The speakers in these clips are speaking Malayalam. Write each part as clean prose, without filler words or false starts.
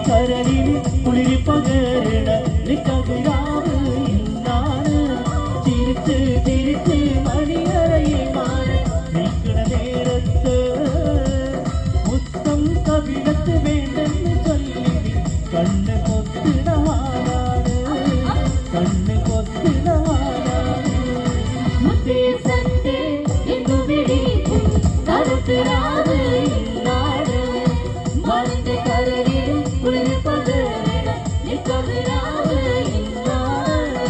കരളിൽ കുളിരി പകരണ നിക്കവിരാവ് ഇന്നാണ് ചിരിച്ച് ചിരിച്ച് മണിയറയെ മാറി നിൽക്കണ നേരത്ത് മുത്തം കവിടത്ത് വേണ്ടെന്ന് ചൊല്ലി കണ്ണ് കൊത്തിടവാനാണ് കണ്ണ് കൊത്തിടവാനാണ് മുത്തേ സത്തേ എന്നു വിളിക്കും കറുത്തിരാവ് ഇന്നാണ് മറിന്റെ കരളിൽ കുളിരി പകരണ നിക്കവിരാവ് ഇന്നാണ്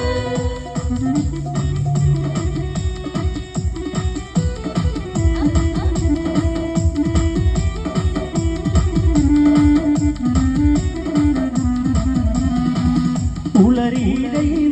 ഉളരിയിടയിൽ